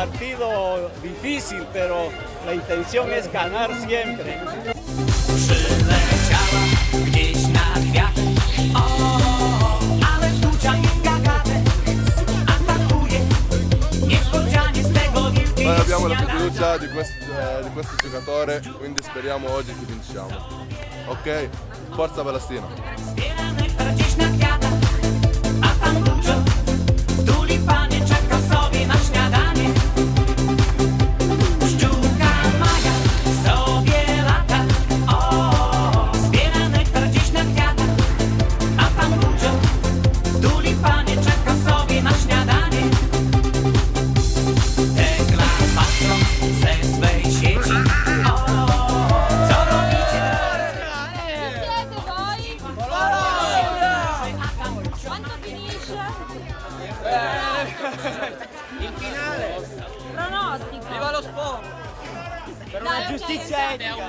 partido difícil, pero la intención es ganar siempre. Przyleciała gdzieś na kwiat. O, ale sztucia jest gagatem. Atakuje niespodzianie z tego wielkiego Noi abbiamo la śniadania. fiducia di questo giocatore, quindi speriamo oggi che vinciamo. Ok? Forza Palestina! Zbiera nektar gdzieś na kwiatach, a tam dużo w tulipanie czeka sobie na śniadanie. Pszczółka Maja sobie lata, o, zbiera nektar gdzieś na kwiatach, a tam dużo w tulipanie czeka sobie na śniadanie. Tekla patrzą ze swej sieci, o, co robicie? Siete voi? Quanto finisce? Il finale. Pronostico. Viva lo sport! Per Dai, una ok, giustizia ok. etica.